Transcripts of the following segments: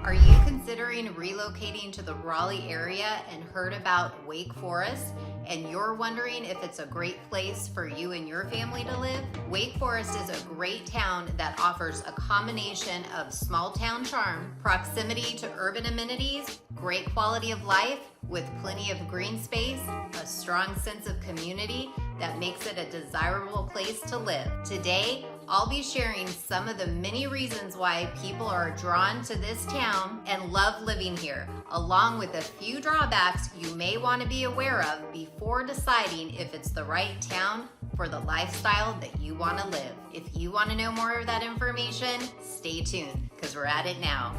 Are you considering relocating to the Raleigh area and heard about Wake Forest, and you're wondering if it's a great place for you and your family to live? Wake Forest is a great town that offers a combination of small town charm, proximity to urban amenities, great quality of life with plenty of green space, a strong sense of community that makes it a desirable place to live. Today, I'll be sharing some of the many reasons why people are drawn to this town and love living here, along with a few drawbacks you may want to be aware of before deciding if it's the right town for the lifestyle that you want to live. If you want to know more of that information, stay tuned, because we're at it now.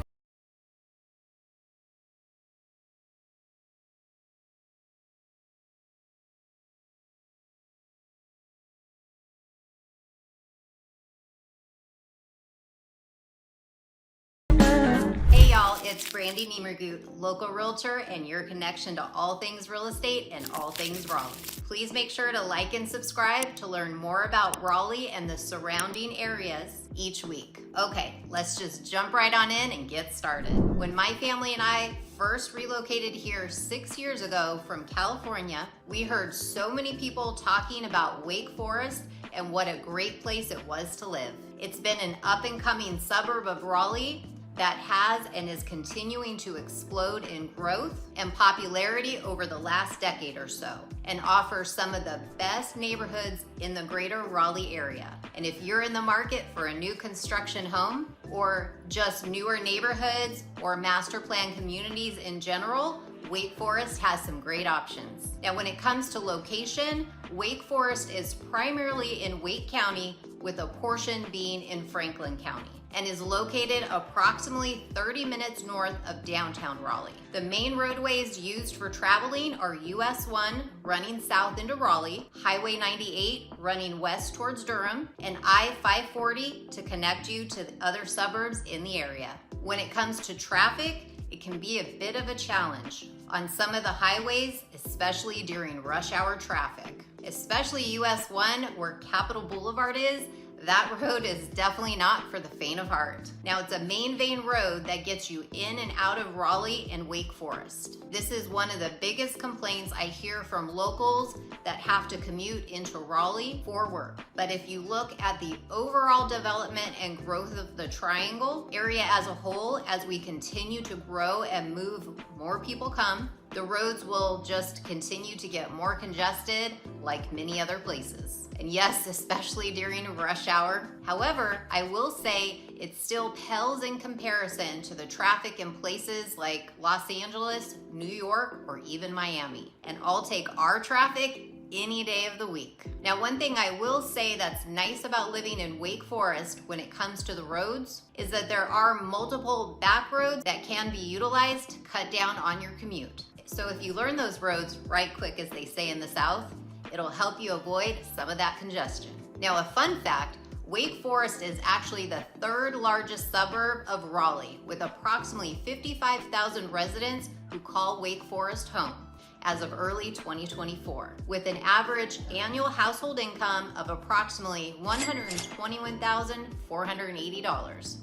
Hey y'all, it's Brandy Nemergut, local realtor and your connection to all things real estate and all things Raleigh. Please make sure to like and subscribe to learn more about Raleigh and the surrounding areas each week. Okay, let's just jump right on in and get started. When my family and I first relocated here 6 years ago from California, we heard so many people talking about Wake Forest and what a great place it was to live. It's been an up and coming suburb of Raleigh that has and is continuing to explode in growth and popularity over the last decade or so, and offers some of the best neighborhoods in the greater Raleigh area. And if you're in the market for a new construction home, or just newer neighborhoods or master plan communities in general, Wake Forest has some great options. Now, when it comes to location, Wake Forest is primarily in Wake County, with a portion being in Franklin County, and is located approximately 30 minutes north of downtown Raleigh. The main roadways used for traveling are US 1 running south into Raleigh, Highway 98 running west towards Durham, and I-540 to connect you to the other suburbs in the area. When it comes to traffic, it can be a bit of a challenge on some of the highways, especially during rush hour traffic. Especially US 1, where Capitol Boulevard is, that road is definitely not for the faint of heart. Now, it's a main vein road that gets you in and out of Raleigh and Wake Forest. This is one of the biggest complaints I hear from locals that have to commute into Raleigh for work. But if you look at the overall development and growth of the Triangle area as a whole, as we continue to grow and move, more people come, the roads will just continue to get more congested like many other places. And yes, especially during rush hour. However, I will say it still pales in comparison to the traffic in places like Los Angeles, New York, or even Miami. And I'll take our traffic any day of the week. Now, one thing I will say that's nice about living in Wake Forest when it comes to the roads is that there are multiple back roads that can be utilized to cut down on your commute. So if you learn those roads right quick, as they say in the South, it'll help you avoid some of that congestion. Now, a fun fact, Wake Forest is actually the third largest suburb of Raleigh, with approximately 55,000 residents who call Wake Forest home as of early 2024, with an average annual household income of approximately $121,480.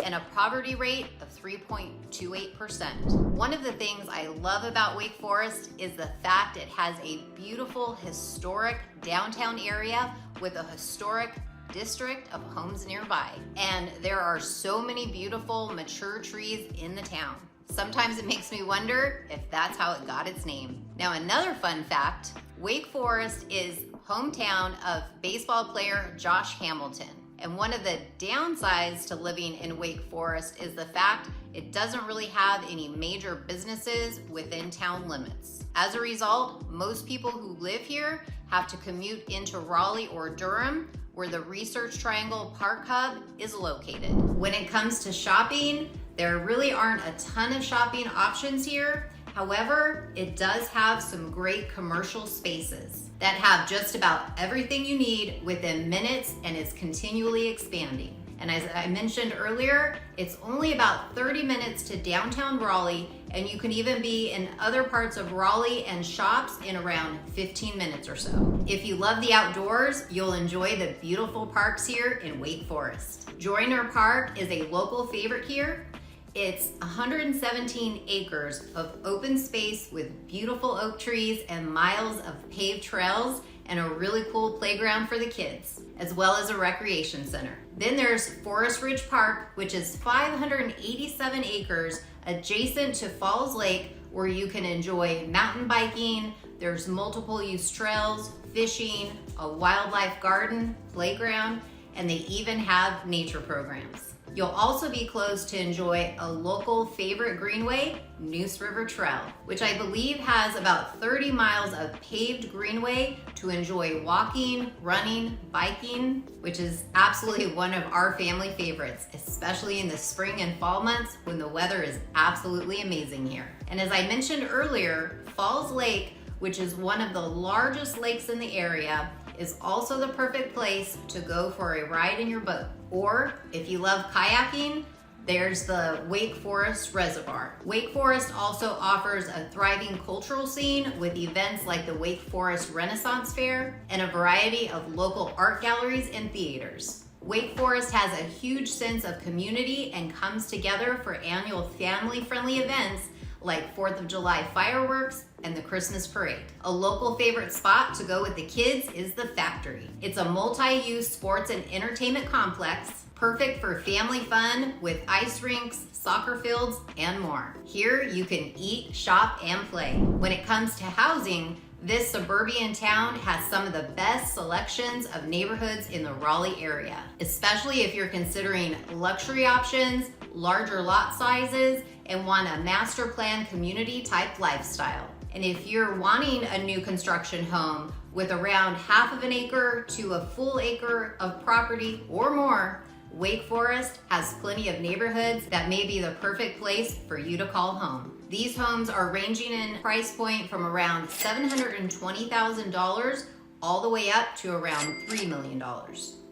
and a poverty rate of 3.28%. One of the things I love about Wake Forest is the fact it has a beautiful historic downtown area with a historic district of homes nearby. And there are so many beautiful mature trees in the town. Sometimes it makes me wonder if that's how it got its name. Now, another fun fact, Wake Forest is hometown of baseball player Josh Hamilton. And one of the downsides to living in Wake Forest is the fact it doesn't really have any major businesses within town limits. As a result, most people who live here have to commute into Raleigh or Durham, where the Research Triangle Park Hub is located. When it comes to shopping, there really aren't a ton of shopping options here. However, it does have some great commercial spaces that have just about everything you need within minutes and is continually expanding. And as I mentioned earlier, it's only about 30 minutes to downtown Raleigh, and you can even be in other parts of Raleigh and shops in around 15 minutes or so. If you love the outdoors, you'll enjoy the beautiful parks here in Wake Forest. Joyner Park is a local favorite here. It's 117 acres of open space with beautiful oak trees and miles of paved trails and a really cool playground for the kids, as well as a recreation center. Then there's Forest Ridge Park, which is 587 acres adjacent to Falls Lake, where you can enjoy mountain biking. There's multiple use trails, fishing, a wildlife garden, playground, and they even have nature programs. You'll also be close to enjoy a local favorite greenway, Neuse River Trail, which I believe has about 30 miles of paved greenway to enjoy walking, running, biking, which is absolutely one of our family favorites, especially in the spring and fall months when the weather is absolutely amazing here. And as I mentioned earlier, Falls Lake, which is one of the largest lakes in the area, is also the perfect place to go for a ride in your boat. Or if you love kayaking, there's the Wake Forest Reservoir. Wake Forest also offers a thriving cultural scene with events like the Wake Forest Renaissance Fair and a variety of local art galleries and theaters. Wake Forest has a huge sense of community and comes together for annual family-friendly events like 4th of July fireworks and the Christmas parade. A local favorite spot to go with the kids is the Factory. It's a multi-use sports and entertainment complex, perfect for family fun with ice rinks, soccer fields, and more. Here you can eat, shop, and play. When it comes to housing, this suburban town has some of the best selections of neighborhoods in the Raleigh area, especially if you're considering luxury options, larger lot sizes, and want a master plan community type lifestyle. And if you're wanting a new construction home with around half of an acre to a full acre of property or more, Wake Forest has plenty of neighborhoods that may be the perfect place for you to call home. These homes are ranging in price point from around $720,000 all the way up to around $3 million,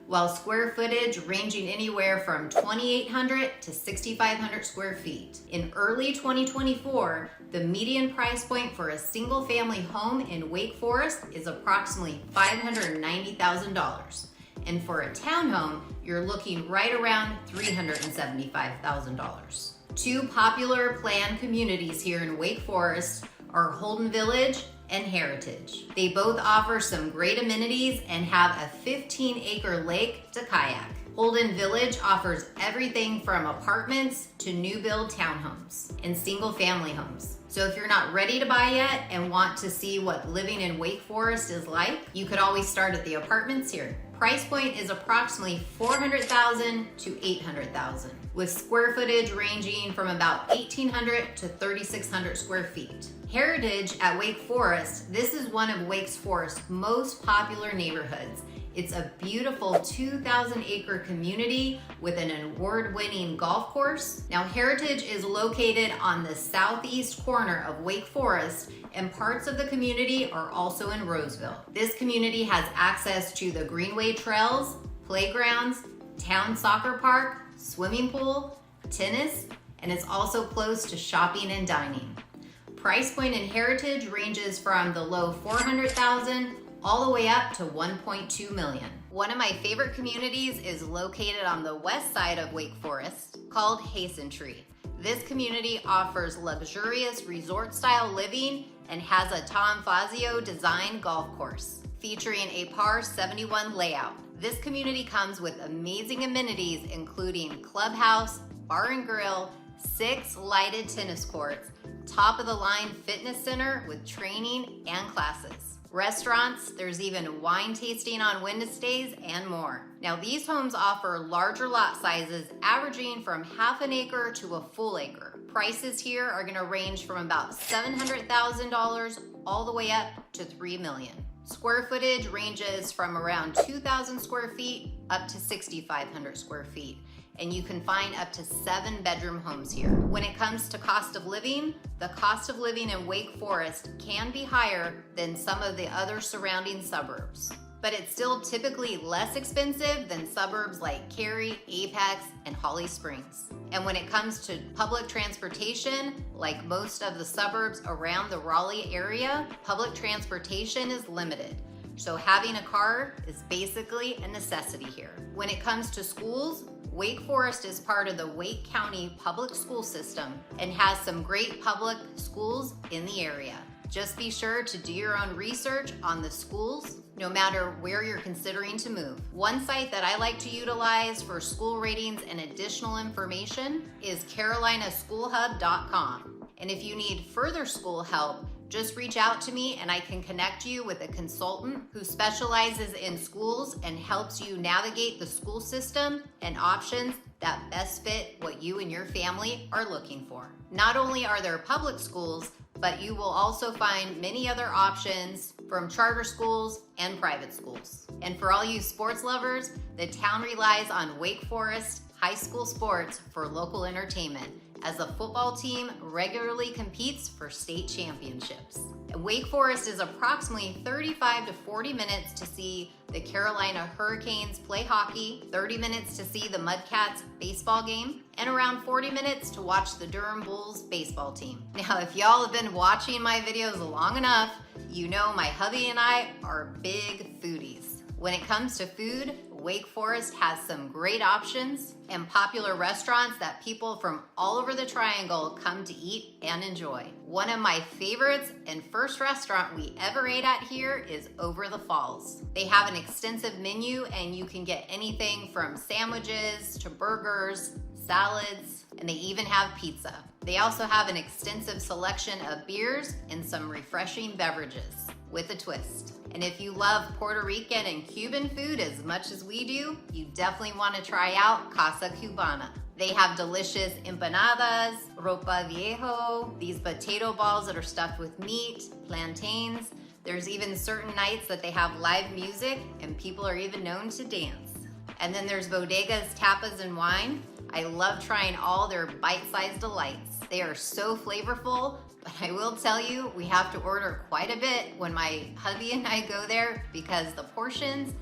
while square footage ranging anywhere from 2,800 to 6,500 square feet. In early 2024, the median price point for a single family home in Wake Forest is approximately $590,000. And for a townhome, you're looking right around $375,000. Two popular planned communities here in Wake Forest are Holden Village and Heritage. They both offer some great amenities and have a 15-acre lake to kayak. Holden Village offers everything from apartments to new build townhomes and single family homes. So if you're not ready to buy yet and want to see what living in Wake Forest is like, you could always start at the apartments here. Price point is approximately $400,000 to $800,000, with square footage ranging from about 1,800 to 3,600 square feet. Heritage at Wake Forest, this is one of Wake Forest's most popular neighborhoods. It's a beautiful 2,000-acre community with an award-winning golf course. Now, Heritage is located on the southeast corner of Wake Forest, and parts of the community are also in Roseville. This community has access to the Greenway trails, playgrounds, town soccer park, swimming pool, tennis, and it's also close to shopping and dining. Price point in Heritage ranges from the low $400,000 all the way up to $1.2 million. One of my favorite communities is located on the west side of Wake Forest, called Hazen Tree. This community offers luxurious resort-style living and has a Tom Fazio designed golf course, featuring a par 71 layout. This community comes with amazing amenities, including clubhouse, bar and grill, 6 lighted tennis courts, top-of-the-line fitness center with training and classes, restaurants, there's even wine tasting on Wednesdays, and more. Now, these homes offer larger lot sizes averaging from half an acre to a full acre. Prices here are gonna range from about $700,000 all the way up to $3 million. Square footage ranges from around 2,000 square feet up to 6,500 square feet. And you can find up to 7-bedroom homes here. When it comes to cost of living, the cost of living in Wake Forest can be higher than some of the other surrounding suburbs, but it's still typically less expensive than suburbs like Cary, Apex, and Holly Springs. And when it comes to public transportation, like most of the suburbs around the Raleigh area, public transportation is limited. So having a car is basically a necessity here. When it comes to schools, Wake Forest is part of the Wake County public school system and has some great public schools in the area. Just be sure to do your own research on the schools, no matter where you're considering to move. One site that I like to utilize for school ratings and additional information is carolinaschoolhub.com. And if you need further school help, just reach out to me and I can connect you with a consultant who specializes in schools and helps you navigate the school system and options that best fit what you and your family are looking for. Not only are there public schools, but you will also find many other options from charter schools and private schools. And for all you sports lovers, the town relies on Wake Forest high school sports for local entertainment, as the football team regularly competes for state championships. Wake Forest is approximately 35 to 40 minutes to see the Carolina Hurricanes play hockey, 30 minutes to see the Mudcats baseball game, and around 40 minutes to watch the Durham Bulls baseball team. Now, if y'all have been watching my videos long enough, you know my hubby and I are big foodies. When it comes to food, Wake Forest has some great options and popular restaurants that people from all over the triangle come to eat and enjoy. One of my favorites and first restaurant we ever ate at here is Over the Falls. They have an extensive menu and you can get anything from sandwiches to burgers, salads, and they even have pizza. They also have an extensive selection of beers and some refreshing beverages with a twist. And if you love Puerto Rican and Cuban food as much as we do, you definitely want to try out Casa Cubana. They have delicious empanadas, ropa viejo, these potato balls that are stuffed with meat, plantains. There's even certain nights that they have live music and people are even known to dance. And then there's Bodega's Tapas and Wine. I love trying all their bite-sized delights. They are so flavorful, but I will tell you, we have to order quite a bit when my hubby and I go there because the portions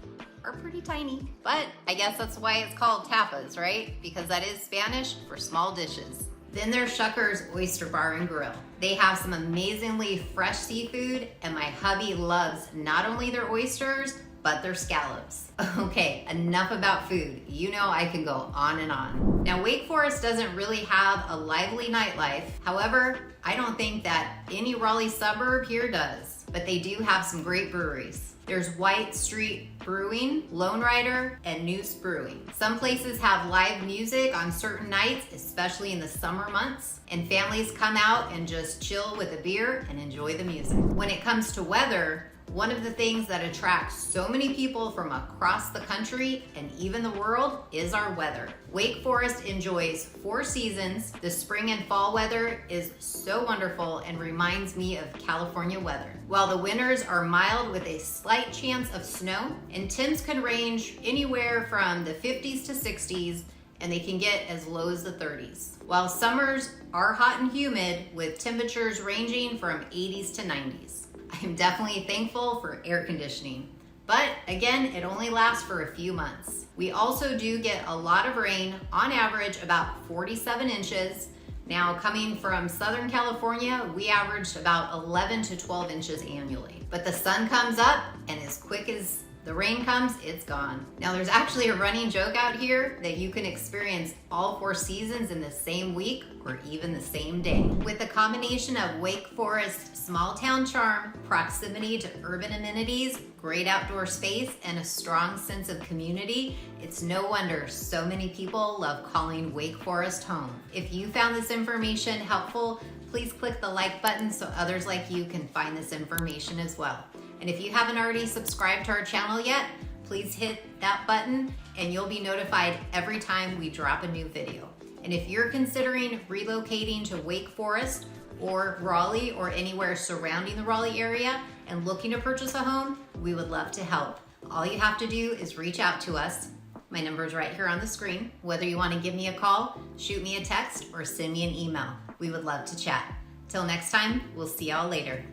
are pretty tiny. But I guess that's why it's called tapas, right? Because that is Spanish for small dishes. Then there's Shucker's Oyster Bar and Grill. They have some amazingly fresh seafood, and my hubby loves not only their oysters, but their scallops. Okay, enough about food. You know I can go on and on. Now, Wake Forest doesn't really have a lively nightlife. However, I don't think that any Raleigh suburb here does, but they do have some great breweries. There's White Street Brewing, Lone Rider, and Noose Brewing. Some places have live music on certain nights, especially in the summer months, and families come out and just chill with a beer and enjoy the music. When it comes to weather, one of the things that attracts so many people from across the country and even the world is our weather. Wake Forest enjoys 4 seasons. The spring and fall weather is so wonderful and reminds me of California weather. While the winters are mild with a slight chance of snow, and temps can range anywhere from the 50s to 60s, and they can get as low as the 30s. While summers are hot and humid with temperatures ranging from 80s to 90s. I'm definitely thankful for air conditioning, but again, it only lasts for a few months. We also do get a lot of rain, on average about 47 inches. Now, coming from Southern California, we averaged about 11 to 12 inches annually. But the sun comes up, and as quick as the rain comes, it's gone. Now, there's actually a running joke out here that you can experience all 4 seasons in the same week or even the same day. With the combination of Wake Forest's small town charm, proximity to urban amenities, great outdoor space, and a strong sense of community, it's no wonder so many people love calling Wake Forest home. If you found this information helpful, please click the like button so others like you can find this information as well. And if you haven't already subscribed to our channel yet, please hit that button and you'll be notified every time we drop a new video. And if you're considering relocating to Wake Forest or Raleigh or anywhere surrounding the Raleigh area and looking to purchase a home, we would love to help. All you have to do is reach out to us. My number is right here on the screen. Whether you want to give me a call, shoot me a text, or send me an email. We would love to chat. Till next time, we'll see y'all later.